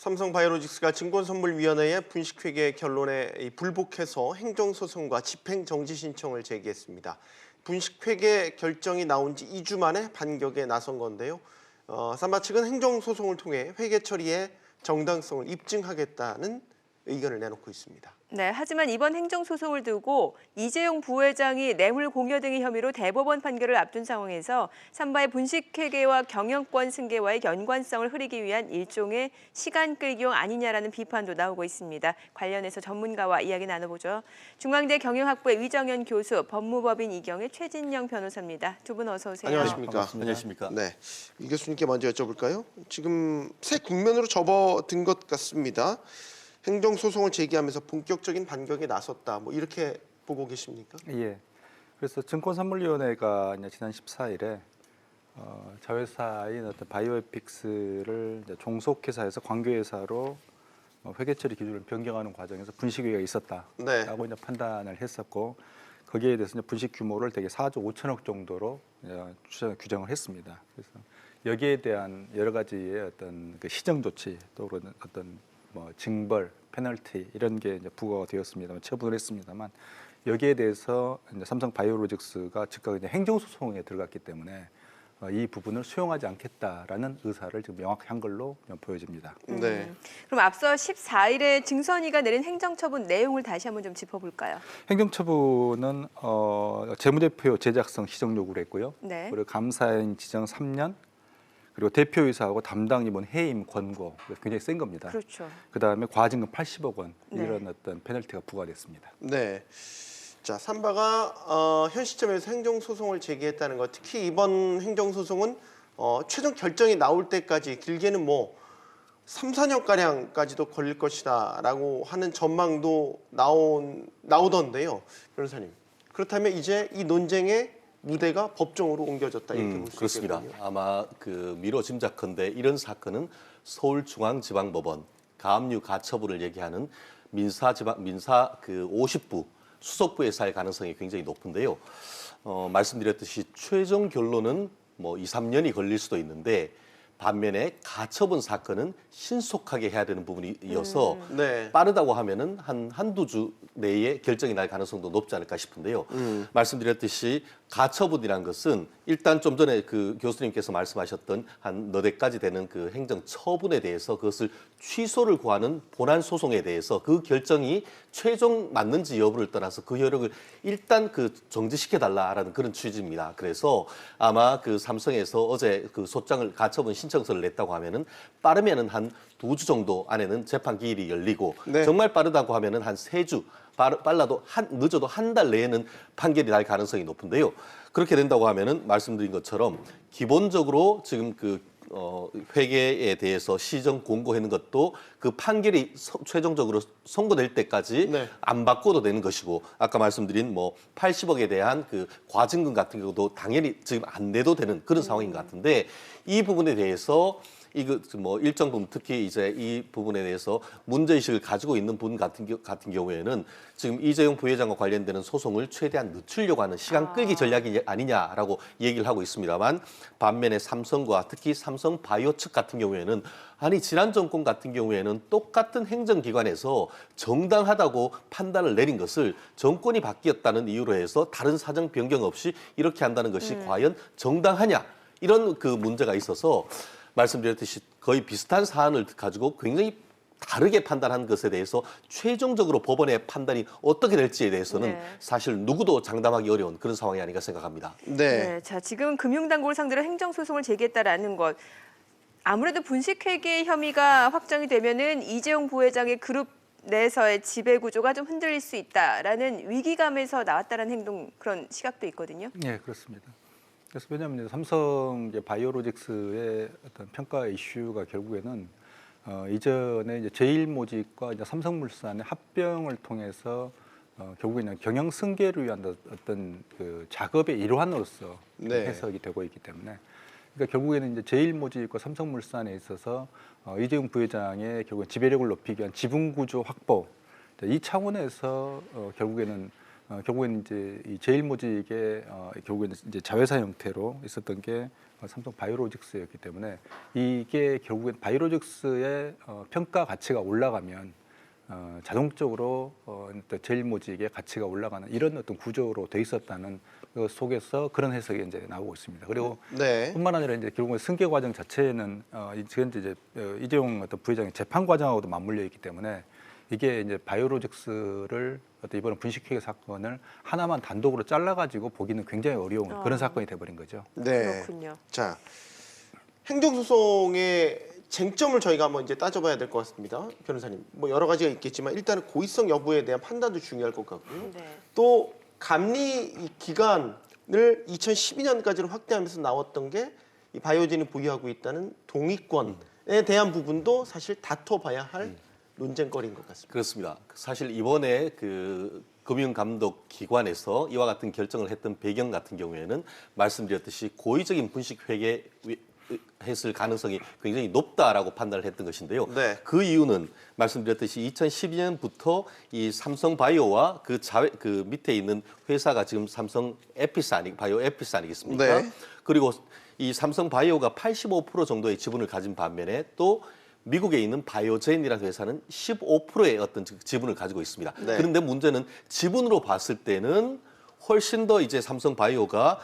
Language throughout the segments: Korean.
삼성바이오로직스가 증권선물위원회의 분식회계 결론에 불복해서 행정소송과 집행정지 신청을 제기했습니다. 분식회계 결정이 나온 지 2주 만에 반격에 나선 건데요. 삼바 측은 행정소송을 통해 회계 처리의 정당성을 입증하겠다는 의견을 내놓고 있습니다. 네, 하지만 이번 행정소송을 두고 이재용 부회장이 뇌물 공여 등의 혐의로 대법원 판결을 앞둔 상황에서 삼바의 분식회계와 경영권 승계와의 연관성을 흐리기 위한 일종의 시간 끌기용 아니냐라는 비판도 나오고 있습니다. 관련해서 전문가와 이야기 나눠보죠. 중앙대 경영학부의 위정현 교수, 법무법인 이경의 최진영 변호사입니다. 두 분 어서 오세요. 안녕하십니까. 안녕하십니까. 네, 이 교수님께 먼저 여쭤볼까요? 지금 새 국면으로 접어든 것 같습니다. 행정소송을 제기하면서 본격적인 반격에 나섰다. 뭐 이렇게 보고 계십니까? 예. 그래서 증권선물위원회가 이제 지난 14일에 자회사인 어떤 바이오에픽스를 이제 종속회사에서 관계회사로 회계 처리 기준을 변경하는 과정에서 분식회계가 있었다라고 이제 판단을 했었고 거기에 대해서 이제 분식 규모를 되게 4조 5천억 정도로 규정을 했습니다. 그래서 여기에 대한 여러 가지의 어떤 그 시정 조치 또는 어떤 뭐 징벌, 페널티 이런 게 이제 부과가 되었습니다만 처분을 했습니다만 여기에 대해서 이제 삼성바이오로직스가 즉각 이제 행정소송에 들어갔기 때문에 이 부분을 수용하지 않겠다라는 의사를 지금 명확한 걸로 보여집니다. 네. 그럼 앞서 14일에 증선위가 내린 행정처분 내용을 다시 한번 좀 짚어볼까요? 행정처분은 재무제표 제작성 시정 요구를 했고요. 네. 그리고 감사인 지정 3년. 그리고 대표이사하고 담당 임원 해임 권고 굉장히 센 겁니다. 그렇죠. 그다음에 과징금 80억 원 네. 이런 어떤 페널티가 부과됐습니다. 네. 자, 삼바가 현 시점에서 행정소송을 제기했다는 것, 특히 이번 행정소송은 최종 결정이 나올 때까지 길게는 뭐 3, 4년가량까지도 걸릴 것이다라고 하는 전망도 나오던데요. 변호사님. 그렇다면 이제 이 논쟁의 무대가 법정으로 옮겨졌다 이렇게 볼 수 그렇습니다. 있겠군요. 아마 그 미뤄 짐작컨대 이런 사건은 서울중앙지방법원 가압류 가처분을 얘기하는 민사 그 50부 수석부에서 할 가능성이 굉장히 높은데요. 말씀드렸듯이 최종 결론은 뭐 2, 3년이 걸릴 수도 있는데 반면에 가처분 사건은 신속하게 해야 되는 부분이어서 네. 빠르다고 하면은 한두 주 내에 결정이 날 가능성도 높지 않을까 싶은데요. 말씀드렸듯이 가처분이란 것은 일단 좀 전에 그 교수님께서 말씀하셨던 한 너댓 가지 되는 그 행정 처분에 대해서 그것을 취소를 구하는 본안 소송에 대해서 그 결정이 최종 맞는지 여부를 떠나서 그 효력을 일단 그 정지시켜 달라라는 그런 취지입니다. 그래서 아마 그 삼성에서 어제 그 소장을 가처분 신청서를 냈다고 하면은 빠르면은 한 2주 정도 안에는 재판 기일이 열리고 네. 정말 빠르다고 하면은 한 3주 빨라도 늦어도 한 달 내에는 판결이 날 가능성이 높은데요. 그렇게 된다고 하면은 말씀드린 것처럼 기본적으로 지금 그 회계에 대해서 시정 공고하는 것도 그 판결이 최종적으로 선고될 때까지 네. 안 바꿔도 되는 것이고 아까 말씀드린 뭐 80억에 대한 그 과징금 같은 경우도 당연히 지금 안 내도 되는 그런 상황인 것 같은데 이 부분에 대해서 이거 뭐 일정 부분 특히 이제 이 부분에 대해서 문제의식을 가지고 있는 분 같은 경우에는 지금 이재용 부회장과 관련되는 소송을 최대한 늦추려고 하는 시간 끌기 전략이 아니냐라고 얘기를 하고 있습니다만 반면에 삼성과 특히 삼성바이오 측 같은 경우에는 아니 지난 정권 같은 경우에는 똑같은 행정기관에서 정당하다고 판단을 내린 것을 정권이 바뀌었다는 이유로 해서 다른 사정 변경 없이 이렇게 한다는 것이 과연 정당하냐 이런 그 문제가 있어서 말씀드렸듯이 거의 비슷한 사안을 가지고 굉장히 다르게 판단한 것에 대해서 최종적으로 법원의 판단이 어떻게 될지에 대해서는 네. 사실 누구도 장담하기 어려운 그런 상황이 아닌가 생각합니다. 네. 자, 지금 금융당국을 상대로 행정소송을 제기했다라는 것. 아무래도 분식회계 혐의가 확정이 되면은 이재용 부회장의 그룹 내에서의 지배 구조가 좀 흔들릴 수 있다라는 위기감에서 나왔다는 행동 그런 시각도 있거든요. 네, 그렇습니다. 그래서 왜냐하면 삼성 바이오로직스의 어떤 평가 이슈가 결국에는 이전에 이제 제일모직과 이제 삼성물산의 합병을 통해서 결국에는 경영 승계를 위한 어떤 그 작업의 일환으로서 네. 해석이 되고 있기 때문에 그러니까 결국에는 이제 제일모직과 삼성물산에 있어서 이재용 부회장의 결국 지배력을 높이기 위한 지분구조 확보 이 차원에서 결국에는 결국에는 이제 이 제일모직의 결국에는 이제 자회사 형태로 있었던 게 삼성 바이오로직스였기 때문에 이게 결국엔 바이오로직스의 평가 가치가 올라가면 자동적으로 제일모직의 가치가 올라가는 이런 어떤 구조로 돼 있었다는 그 속에서 그런 해석이 이제 나오고 있습니다. 그리고 네. 뿐만 아니라 이제 결국은 승계 과정 자체는 지금 이제 이재용 어떤 부회장의 재판 과정하고도 맞물려 있기 때문에 이게 이제 바이오로직스를 어떤 이번 분식회계 사건을 하나만 단독으로 잘라가지고 보기는 굉장히 어려운 그런 사건이 돼버린 거죠. 네. 그렇군요. 자, 행정소송의 쟁점을 저희가 한번 이제 따져봐야 될 것 같습니다, 변호사님. 뭐 여러 가지가 있겠지만 일단은 고의성 여부에 대한 판단도 중요할 것 같고요. 네. 또 감리 기간을 2012년까지로 확대하면서 나왔던 게 이 바이오젠이 보유하고 있다는 동의권에 대한 부분도 사실 다퉈봐야 할 논쟁거리인 것 같습니다. 그렇습니다. 사실 이번에 그 금융감독기관에서 이와 같은 결정을 했던 배경 같은 경우에는 말씀드렸듯이 고의적인 분식회계 했을 가능성이 굉장히 높다라고 판단을 했던 것인데요. 네. 그 이유는 말씀드렸듯이 2012년부터 이 삼성바이오와 그 밑에 있는 회사가 지금 삼성 에피스 바이오 에피스 아니겠습니까? 네. 그리고 이 삼성바이오가 85% 정도의 지분을 가진 반면에 또 미국에 있는 바이오젠이라는 회사는 15%의 어떤 지분을 가지고 있습니다. 네. 그런데 문제는 지분으로 봤을 때는 훨씬 더 이제 삼성바이오가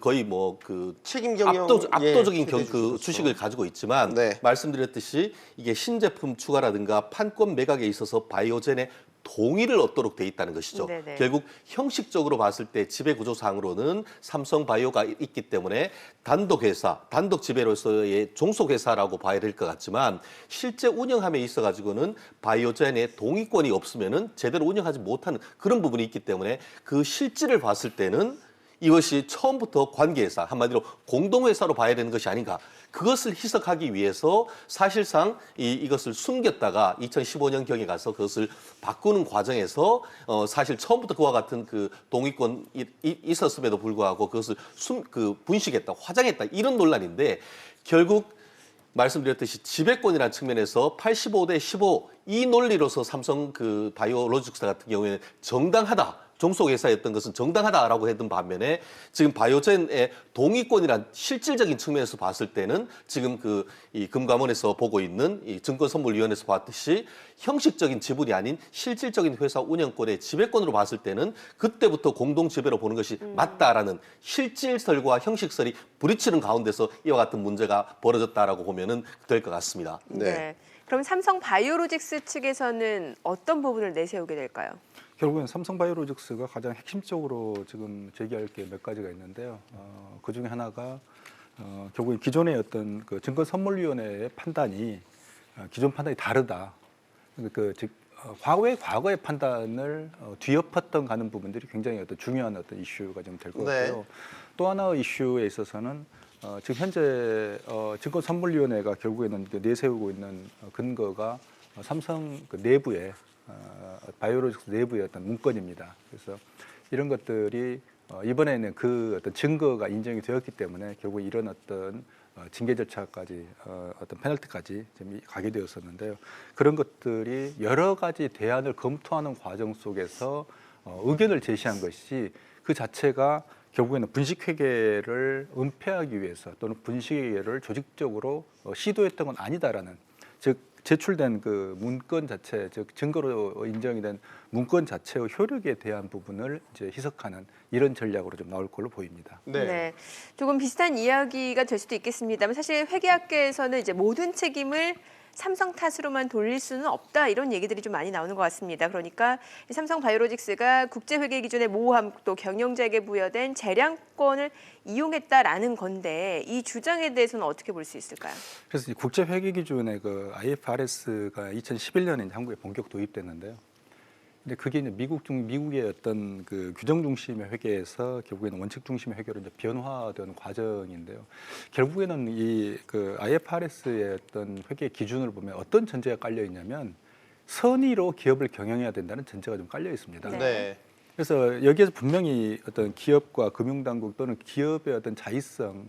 거의 뭐 그 책임 경영 압도적인 그 최대주주로서. 주식을 가지고 있지만 네. 말씀드렸듯이 이게 신제품 추가라든가 판권 매각에 있어서 바이오젠의 동의를 얻도록 돼 있다는 것이죠. 네네. 결국 형식적으로 봤을 때 지배 구조상으로는 삼성바이오가 있기 때문에 단독 회사, 단독 지배로서의 종속 회사라고 봐야 될 것 같지만 실제 운영함에 있어 가지고는 바이오젠의 동의권이 없으면은 제대로 운영하지 못하는 그런 부분이 있기 때문에 그 실질을 봤을 때는 이것이 처음부터 관계회사, 한마디로 공동회사로 봐야 되는 것이 아닌가. 그것을 희석하기 위해서 사실상 이것을 숨겼다가 2015년경에 가서 그것을 바꾸는 과정에서 사실 처음부터 그와 같은 그 동의권이 있었음에도 불구하고 그것을 분식했다, 화장했다 이런 논란인데 결국 말씀드렸듯이 지배권이라는 측면에서 85대 15 이 논리로서 삼성 그 바이오로직스 같은 경우에는 정당하다. 종속회사였던 것은 정당하다라고 했던 반면에 지금 바이오젠의 동의권이란 실질적인 측면에서 봤을 때는 지금 이 금감원에서 보고 있는 이 증권선물위원회에서 봤듯이 형식적인 지분이 아닌 실질적인 회사 운영권의 지배권으로 봤을 때는 그때부터 공동 지배로 보는 것이 맞다라는 실질설과 형식설이 부딪히는 가운데서 이와 같은 문제가 벌어졌다라고 보면은 될 것 같습니다. 네. 그럼 삼성 바이오로직스 측에서는 어떤 부분을 내세우게 될까요? 결국엔 삼성바이오로직스가 가장 핵심적으로 지금 제기할 게 몇 가지가 있는데요. 그 중에 하나가 결국엔 기존의 어떤 그 증권선물위원회의 판단이 기존 판단이 다르다. 즉 과거의 판단을 뒤엎었던 가는 부분들이 굉장히 어떤 중요한 어떤 이슈가 좀 될 것 같고요. 또 하나의 이슈에 있어서는 지금 현재 증권선물위원회가 결국에는 내세우고 있는 근거가 삼성 그 내부에 바이오로직스 내부의 어떤 문건입니다. 그래서 이런 것들이 이번에는 그 어떤 증거가 인정이 되었기 때문에 결국 이런 어떤 징계 절차까지 어떤 페널티까지 지금 가게 되었었는데요. 그런 것들이 여러 가지 대안을 검토하는 과정 속에서 의견을 제시한 것이 그 자체가 결국에는 분식회계를 은폐하기 위해서 또는 분식회계를 조직적으로 시도했던 건 아니다라는 즉 제출된 그 문건 자체, 즉 증거로 인정이 된 문건 자체의 효력에 대한 부분을 이제 희석하는 이런 전략으로 좀 나올 걸로 보입니다. 네. 조금 비슷한 이야기가 될 수도 있겠습니다만 사실 회계학계에서는 이제 모든 책임을 삼성 탓으로만 돌릴 수는 없다 이런 얘기들이 좀 많이 나오는 것 같습니다. 그러니까 삼성 바이오로직스가 국제회계 기준의 모호함 또 경영자에게 부여된 재량권을 이용했다라는 건데 이 주장에 대해서는 어떻게 볼 수 있을까요? 그래서 국제회계 기준의 그 IFRS가 2011년에 한국에 본격 도입됐는데요. 근데 그게 이제 미국의 어떤 그 규정 중심의 회계에서 결국에는 원칙 중심의 회계로 이제 변화된 과정인데요. 결국에는 이 그 IFRS의 어떤 회계 기준을 보면 어떤 전제가 깔려 있냐면 선의로 기업을 경영해야 된다는 전제가 좀 깔려 있습니다. 네. 그래서 여기에서 분명히 어떤 기업과 금융당국 또는 기업의 어떤 자의성,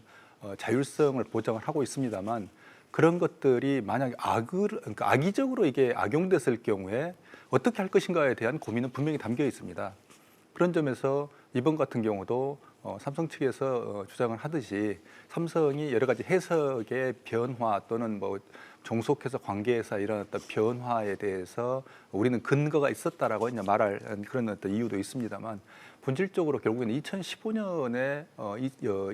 자율성을 보장을 하고 있습니다만 그런 것들이 만약에 그러니까 악의적으로 이게 악용됐을 경우에 어떻게 할 것인가에 대한 고민은 분명히 담겨 있습니다. 그런 점에서 이번 같은 경우도 삼성 측에서 주장을 하듯이 삼성이 여러 가지 해석의 변화 또는 뭐 종속해서 관계에서 이런 어떤 변화에 대해서 우리는 근거가 있었다라고 이제 말할 그런 어떤 이유도 있습니다만 본질적으로 결국에는 2015년에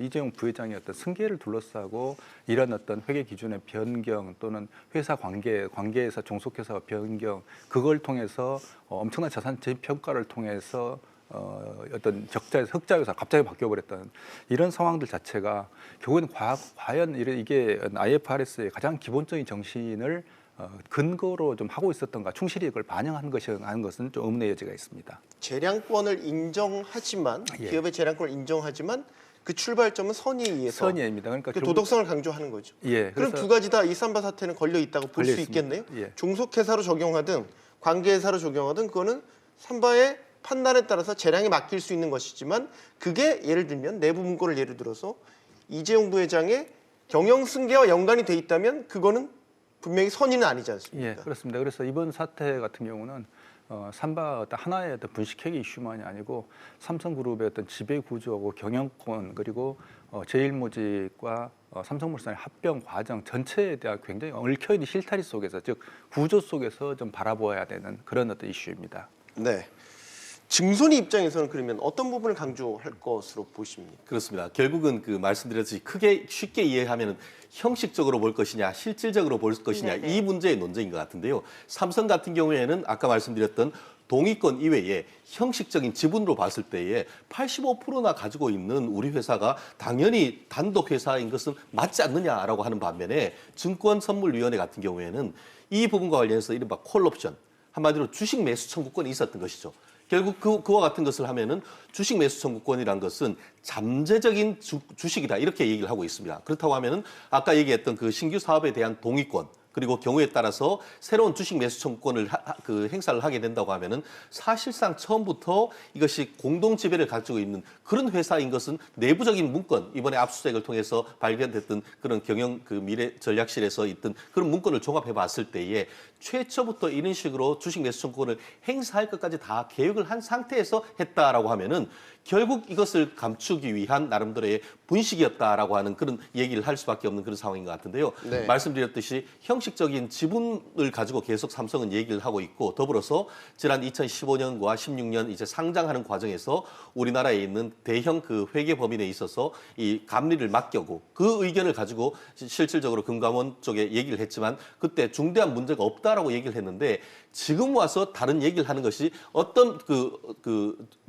이재용 부회장의 어떤 승계를 둘러싸고 이런 어떤 회계 기준의 변경 또는 회사 관계에서 종속회사 변경 그걸 통해서 엄청난 자산 재평가를 통해서 어떤 적자에서 흑자에서 갑자기 바뀌어버렸던 이런 상황들 자체가 결국은 과연 이게 IFRS의 가장 기본적인 정신을 근거로 좀 하고 있었던가 충실히 그걸 반영한 것은 좀 의문의 여지가 있습니다. 재량권을 인정하지만 예. 기업의 재량권을 인정하지만 그 출발점은 선의에서 선의입니다. 그러니까 그 도덕성을 강조하는 거죠. 예, 그럼 그래서 두 가지 다 이 삼바 사태는 걸려 있다고 볼 수 걸려 있습니다. 있겠네요. 예. 종속회사로 적용하든 관계회사로 적용하든 그거는 삼바의 판단에 따라서 재량이 맡길 수 있는 것이지만 그게 예를 들면 내부 문건을 예를 들어서 이재용 부회장의 경영 승계와 연관이 돼 있다면 그거는 분명히 선의는 아니지 않습니까? 예, 그렇습니다. 그래서 이번 사태 같은 경우는 삼바 어떤 하나의 어떤 분식회계 이슈만이 아니고 삼성그룹의 어떤 지배 구조하고 경영권 그리고 제일모직과 삼성물산의 합병 과정 전체에 대한 굉장히 얽혀있는 실타리 속에서 즉 구조 속에서 좀 바라보아야 되는 그런 어떤 이슈입니다. 네. 증손이 입장에서는 그러면 어떤 부분을 강조할 것으로 보십니까? 그렇습니다. 결국은 그 말씀드렸듯이 크게 쉽게 이해하면 형식적으로 볼 것이냐, 실질적으로 볼 것이냐 네네. 이 문제의 논쟁인 것 같은데요. 삼성 같은 경우에는 아까 말씀드렸던 동의권 이외에 형식적인 지분으로 봤을 때에 85%나 가지고 있는 우리 회사가 당연히 단독 회사인 것은 맞지 않느냐라고 하는 반면에 증권선물위원회 같은 경우에는 이 부분과 관련해서 이른바 콜옵션, 한마디로 주식 매수 청구권이 있었던 것이죠. 결국 그와 같은 것을 하면은 주식 매수 청구권이란 것은 잠재적인 주식이다 이렇게 얘기를 하고 있습니다. 그렇다고 하면은 아까 얘기했던 그 신규 사업에 대한 동의권 그리고 경우에 따라서 새로운 주식 매수 청구권을 행사를 하게 된다고 하면은 사실상 처음부터 이것이 공동 지배를 가지고 있는 그런 회사인 것은 내부적인 문건 이번에 압수수색을 통해서 발견됐던 그런 경영 미래 전략실에서 있던 그런 문건을 종합해 봤을 때에 최초부터 이런 식으로 주식 매수 청구권을 행사할 것까지 다 계획을 한 상태에서 했다라고 하면은 결국 이것을 감추기 위한 나름대로의 분식이었다라고 하는 그런 얘기를 할 수밖에 없는 그런 상황인 것 같은데요. 네. 말씀드렸듯이 형식적인 지분을 가지고 계속 삼성은 얘기를 하고 있고 더불어서 지난 2015년과 16년 이제 상장하는 과정에서 우리나라에 있는 대형 그 회계 법인에 있어서 이 감리를 맡겨고 그 의견을 가지고 실질적으로 금감원 쪽에 얘기를 했지만 그때 중대한 문제가 없다라고 얘기를 했는데 지금 와서 다른 얘기를 하는 것이 어떤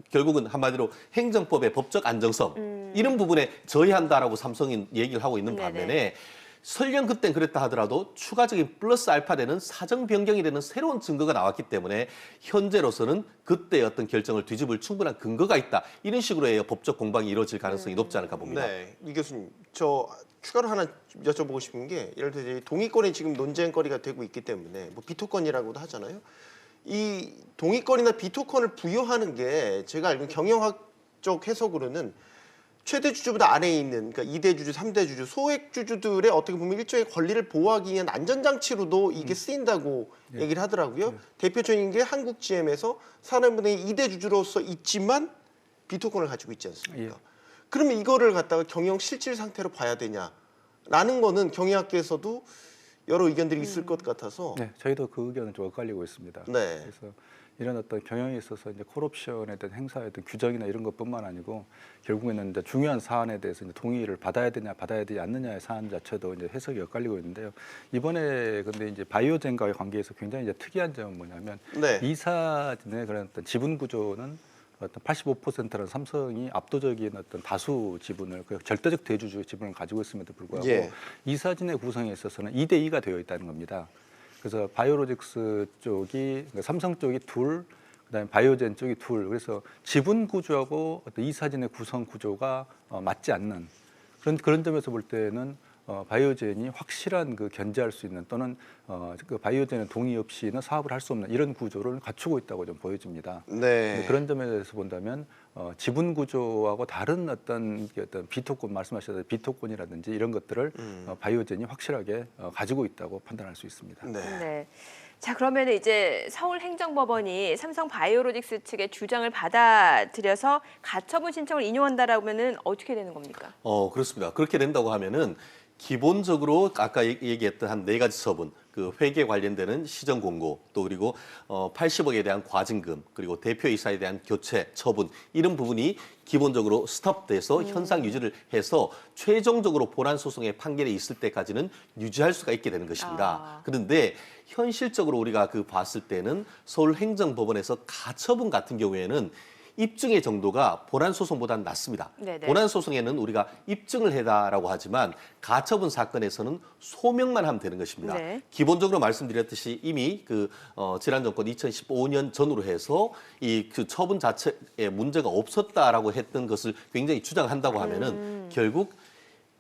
결국은 한마디로 행정법의 법적 안정성 이런 부분에 저해한다라고 삼성이 얘기를 하고 있는 반면에 네네. 설령 그땐 그랬다 하더라도 추가적인 플러스 알파 되는 사정 변경이 되는 새로운 증거가 나왔기 때문에 현재로서는 그때의 어떤 결정을 뒤집을 충분한 근거가 있다. 이런 식으로의 법적 공방이 이루어질 가능성이 높지 않을까 봅니다. 네, 이 교수님, 저 추가로 하나 여쭤보고 싶은 게 예를 들어 이제 동의권이 지금 논쟁거리가 되고 있기 때문에 뭐 비토권이라고도 하잖아요. 이 동의권이나 비토권을 부여하는 게 제가 알기로 경영학적 해석으로는 최대 주주보다 아래에 있는 그러니까 2대 주주, 3대 주주, 소액 주주들의 어떻게 보면 일종의 권리를 보호하기 위한 안전장치로도 이게 쓰인다고 얘기를 하더라고요. 대표적인 게 한국GM에서 산업은행의 2대 주주로서 있지만 비토권을 가지고 있지 않습니까? 그러면 이거를 갖다가 경영 실질 상태로 봐야 되냐라는 거는 경영학계에서도 여러 의견들이 있을 것 같아서 네, 저희도 그 의견은 좀 엇갈리고 있습니다. 네. 그래서 이런 어떤 경영에 있어서 이제 콜옵션에 대한 행사에 대한 규정이나 이런 것뿐만 아니고 결국에는 이제 중요한 사안에 대해서 이제 동의를 받아야 되냐 받아야 되지 않느냐의 사안 자체도 이제 해석이 엇갈리고 있는데요. 이번에 근데 이제 바이오젠과의 관계에서 굉장히 이제 특이한 점은 뭐냐면 네. 이사진의 그런 어떤 지분 구조는 어떤 85%라는 삼성이 압도적인 어떤 다수 지분을 그 절대적 대주주 지분을 가지고 있음에도 불구하고 예. 이사진의 구성에 있어서는 2대 2가 되어 있다는 겁니다. 그래서 바이오로직스 쪽이 그러니까 삼성 쪽이 둘, 그다음에 바이오젠 쪽이 둘. 그래서 지분 구조하고 어떤 이사진의 구성 구조가 맞지 않는 그런 점에서 볼 때는 바이오젠이 확실한 그 견제할 수 있는 또는 그 바이오젠의 동의 없이는 사업을 할 수 없는 이런 구조를 갖추고 있다고 좀 보여집니다. 네. 그런 점에 대해서 본다면 지분 구조하고 다른 어떤 비토권 말씀하셨던 비토권이라든지 이런 것들을 바이오젠이 확실하게 가지고 있다고 판단할 수 있습니다. 네. 네. 자, 그러면 이제 서울행정법원이 삼성 바이오로직스 측의 주장을 받아들여서 가처분 신청을 인용한다라면은 어떻게 되는 겁니까? 그렇습니다. 그렇게 된다고 하면은 기본적으로 아까 얘기했던 한 4가지 처분, 그 회계 관련되는 시정 공고, 또 그리고 80억에 대한 과징금, 그리고 대표이사에 대한 교체 처분 이런 부분이 기본적으로 스톱돼서 현상 유지를 해서 최종적으로 본안 소송의 판결이 있을 때까지는 유지할 수가 있게 되는 것입니다. 그런데 현실적으로 우리가 봤을 때는 서울행정법원에서 가처분 같은 경우에는 입증의 정도가 본안 소송보다는 낮습니다. 네네. 본안 소송에는 우리가 입증을 해다라고 하지만 가처분 사건에서는 소명만 하면 되는 것입니다. 네. 기본적으로 말씀드렸듯이 이미 지난 정권 2015년 전으로 해서 그 처분 자체에 문제가 없었다라고 했던 것을 굉장히 주장한다고 하면은 결국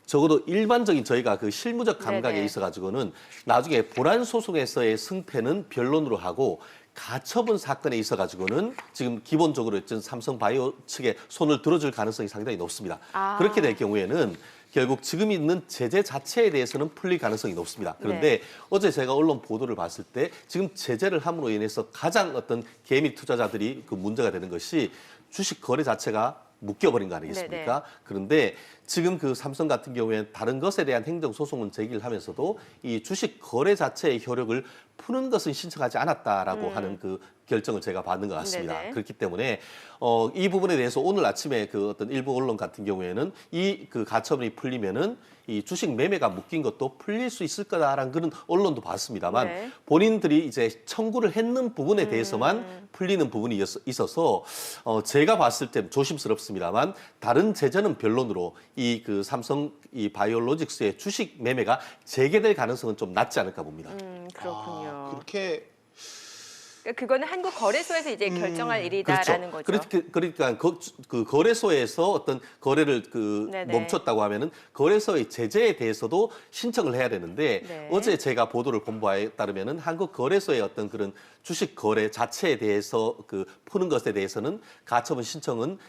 적어도 일반적인 저희가 그 실무적 감각에 네네. 있어가지고는 나중에 본안 소송에서의 승패는 변론으로 하고 가처분 사건에 있어가지고는 지금 기본적으로 삼성바이오 측에 손을 들어줄 가능성이 상당히 높습니다. 그렇게 될 경우에는 결국 지금 있는 제재 자체에 대해서는 풀릴 가능성이 높습니다. 그런데 어제 제가 언론 보도를 봤을 때 지금 제재를 함으로 인해서 가장 어떤 개미 투자자들이 그 문제가 되는 것이 주식 거래 자체가 묶여버린 거 아니겠습니까? 네네. 그런데 지금 삼성 같은 경우에는 다른 것에 대한 행정소송은 제기를 하면서도 이 주식 거래 자체의 효력을 푸는 것은 신청하지 않았다라고 하는 그 결정을 제가 받는 것 같습니다. 네네. 그렇기 때문에 이 부분에 대해서 오늘 아침에 어떤 일부 언론 같은 경우에는 이 가처분이 풀리면은 이 주식 매매가 묶인 것도 풀릴 수 있을 거다라는 그런 언론도 봤습니다만 네. 본인들이 이제 청구를 했는 부분에 대해서만 풀리는 부분이 있어서 제가 봤을 때 조심스럽습니다만 다른 제재는 변론으로 삼성 바이오로직스의 주식 매매가 재개될 가능성은 좀 낮지 않을까 봅니다. 그렇군요. 그렇게 그거는 한국거래소에서 이제 결정할 일이다라는 거죠. 그러니까 그 거래소에서 어떤 거래를 네네. 멈췄다고 하면은 거래소의 제재에 대해서도 신청을 해야 되는데 네. 어제 제가 보도를 본 바에 따르면은 한국 거래소의 어떤 그런 주식 거래 자체에 대해서 푸는 것에 대해서는 가처분 신청은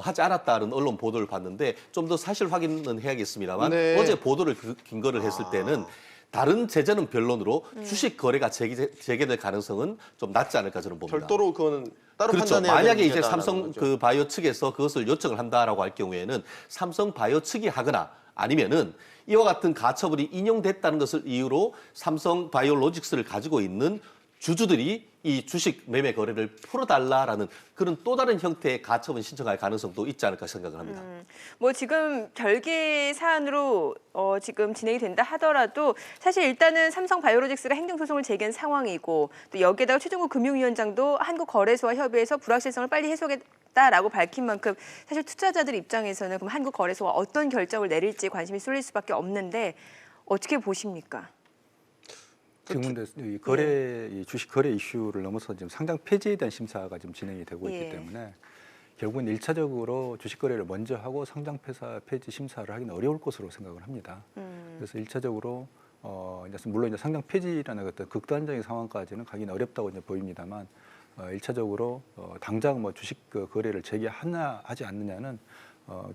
하지 않았다는 언론 보도를 봤는데 좀 더 사실 확인은 해야겠습니다만 네. 어제 보도를 근거를 했을 때는 다른 제재는 변론으로 주식 거래가 재개될 가능성은 좀 낮지 않을까 저는 봅니다. 별도로 그거는 따로 그렇죠. 판단해야 만약에 되는 이제 문제다라는 삼성 거죠. 바이오 측에서 그것을 요청을 한다라고 할 경우에는 삼성 바이오 측이 하거나 아니면은 이와 같은 가처분이 인용됐다는 것을 이유로 삼성 바이오로직스를 가지고 있는 주주들이 이 주식 매매 거래를 풀어달라라는 그런 또 다른 형태의 가처분 신청할 가능성도 있지 않을까 생각을 합니다. 뭐 지금 별개 사안으로 지금 진행이 된다 하더라도 사실 일단은 삼성 바이오로직스가 행정소송을 제기한 상황이고 또 여기에다가 최종국 금융위원장도 한국거래소와 협의해서 불확실성을 빨리 해소하겠다라고 밝힌 만큼 사실 투자자들 입장에서는 그럼 한국거래소가 어떤 결정을 내릴지 관심이 쏠릴 수밖에 없는데 어떻게 보십니까? 지금 근데 이 주식 거래 이슈를 넘어서 지금 상장 폐지에 대한 심사가 지금 진행이 되고 있기 때문에 결국은 1차적으로 주식 거래를 먼저 하고 상장 폐지 심사를 하기는 어려울 것으로 생각을 합니다. 그래서 1차적으로 물론 이제 상장 폐지라는 어떤 극단적인 상황까지는 가기는 어렵다고 이제 보입니다만 1차적으로 당장 뭐 주식 거래를 재개하냐 하지 않느냐는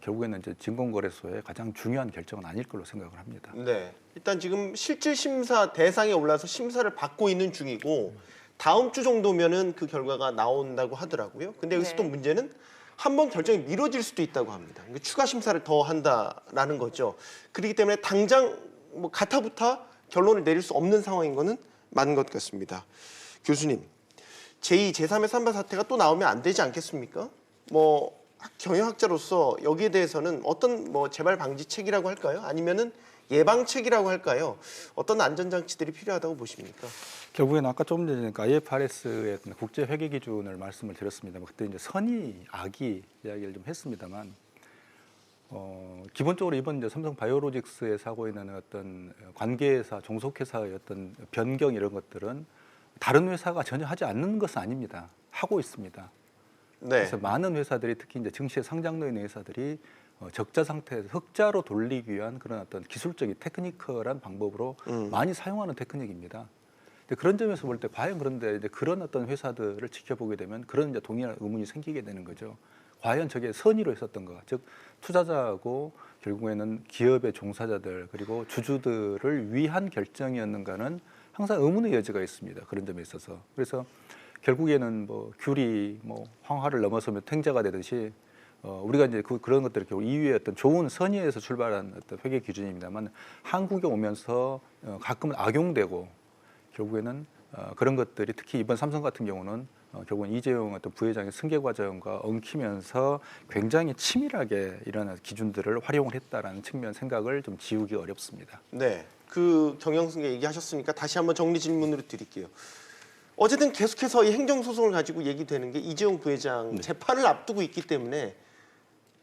결국에는 이제 증권거래소의 가장 중요한 결정은 아닐 걸로 생각을 합니다. 네. 일단 지금 실질 심사 대상에 올라서 심사를 받고 있는 중이고 다음 주 정도면은 그 결과가 나온다고 하더라고요. 근데 여기서 또 문제는 한 번 결정이 미뤄질 수도 있다고 합니다. 그러니까 추가 심사를 더 한다라는 거죠. 그렇기 때문에 당장 뭐 가타부타 결론을 내릴 수 없는 상황인 거는 맞는 것 같습니다. 교수님, 제2, 제3의 산발 사태가 또 나오면 안 되지 않겠습니까? 뭐 경영학자로서 여기에 대해서는 어떤 뭐 재발 방지책이라고 할까요? 아니면은 예방책이라고 할까요? 어떤 안전장치들이 필요하다고 보십니까? 결국에는 아까 조금 전에 IFRS의 국제 회계 기준을 말씀을 드렸습니다만 그때 이제 선의, 악의 이야기를 좀 했습니다만 기본적으로 이번 이제 삼성 바이오로직스의 사고에 있는 어떤 관계회사, 종속회사의 어떤 변경 이런 것들은 다른 회사가 전혀 하지 않는 것은 아닙니다. 하고 있습니다. 네. 그래서 많은 회사들이 특히 이제 증시에 상장되어 있는 회사들이 적자 상태에서 흑자로 돌리기 위한 그런 어떤 기술적인 테크니컬한 방법으로 많이 사용하는 테크닉입니다. 근데 그런 점에서 볼 때 과연 그런데 이제 그런 어떤 회사들을 지켜보게 되면 그런 이제 동일한 의문이 생기게 되는 거죠. 과연 저게 선의로 했었던가? 즉 투자자하고 결국에는 기업의 종사자들 그리고 주주들을 위한 결정이었는가는 항상 의문의 여지가 있습니다. 그런 점에 있어서. 그래서 결국에는 뭐 귤이 뭐 황화를 넘어서면 탱자가 되듯이 우리가 이제 그런 것들을 결국 이후에 어떤 좋은 선의에서 출발한 어떤 회계 기준입니다만 한국에 오면서 가끔은 악용되고 결국에는 그런 것들이 특히 이번 삼성 같은 경우는 결국은 이재용 어떤 부회장의 승계 과정과 엉키면서 굉장히 치밀하게 이런 기준들을 활용을 했다라는 측면 생각을 좀 지우기 어렵습니다. 네, 그 경영승계 얘기하셨으니까 다시 한번 정리 질문으로 드릴게요. 어쨌든 계속해서 이 행정소송을 가지고 얘기되는 게 이재용 부회장 재판을 앞두고 있기 때문에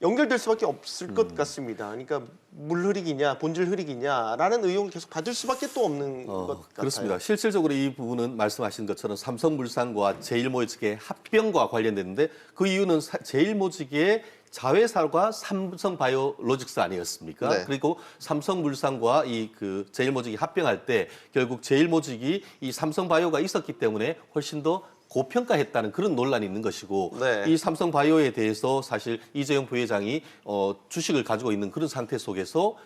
연결될 수밖에 없을 것 같습니다. 그러니까 물 흐리기냐 본질 흐리기냐라는 의혹을 계속 받을 수밖에 또 없는 것 같아요. 그렇습니다. 실질적으로 이 부분은 말씀하신 것처럼 삼성물산과 제일모직의 합병과 관련됐는데 그 이유는 제일모직의 자회사가 삼성바이오로직스 아니었습니까? 네. 그리고 삼성물산과 이 제일모직이 합병할 때 결국 제일모직이 이 삼성바이오가 있었기 때문에 훨씬 더 고평가했다는 그런 논란이 있는 것이고 네. 이 삼성바이오에 대해서 사실 이재용 부회장이 주식을 가지고 있는 그런 상태 속에서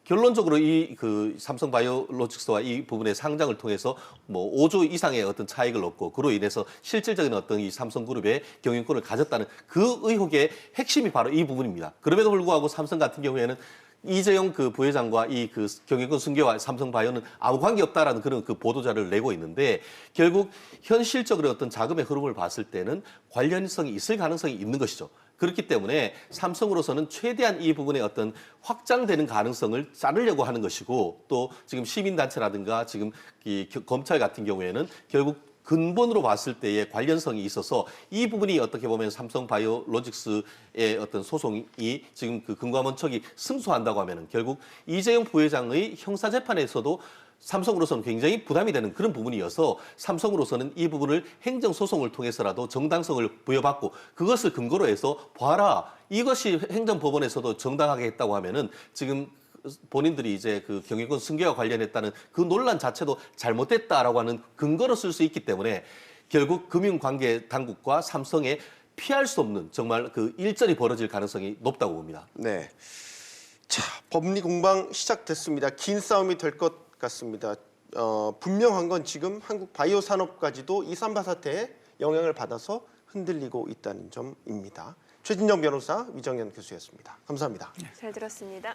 결론적으로 이 삼성바이오로직스와 이 부분의 상장을 통해서 뭐 5조 이상의 어떤 차익을 얻고 그로 인해서 실질적인 어떤 이 삼성그룹의 경영권을 가졌다는 그 의혹의 핵심이 바로 이 부분입니다. 그럼에도 불구하고 삼성 같은 경우에는 이재용 부회장과 이 경영권 승계와 삼성바이오는 아무 관계 없다라는 그런 보도자를 내고 있는데 결국 현실적으로 어떤 자금의 흐름을 봤을 때는 관련성이 있을 가능성이 있는 것이죠. 그렇기 때문에 삼성으로서는 최대한 이 부분의 어떤 확장되는 가능성을 자르려고 하는 것이고 또 지금 시민단체라든가 지금 이 검찰 같은 경우에는 결국 근본으로 봤을 때의 관련성이 있어서 이 부분이 어떻게 보면 삼성바이오로직스의 어떤 소송이 지금 금감원 측이 승소한다고 하면은 결국 이재용 부회장의 형사재판에서도 삼성으로서는 굉장히 부담이 되는 그런 부분이어서 삼성으로서는 이 부분을 행정소송을 통해서라도 정당성을 부여받고 그것을 근거로 해서 봐라 이것이 행정법원에서도 정당하게 했다고 하면은 지금 본인들이 이제 경영권 승계와 관련했다는 그 논란 자체도 잘못됐다라고 하는 근거로 쓸 수 있기 때문에 결국 금융관계 당국과 삼성에 피할 수 없는 정말 일전이 벌어질 가능성이 높다고 봅니다. 네, 자 법리 공방 시작됐습니다. 긴 싸움이 될 것 같습니다. 분명한 건 지금 한국 바이오 산업까지도 이 삼바 사태에 영향을 받아서 흔들리고 있다는 점입니다. 최진정 변호사, 위정현 교수였습니다. 감사합니다. 잘 들었습니다.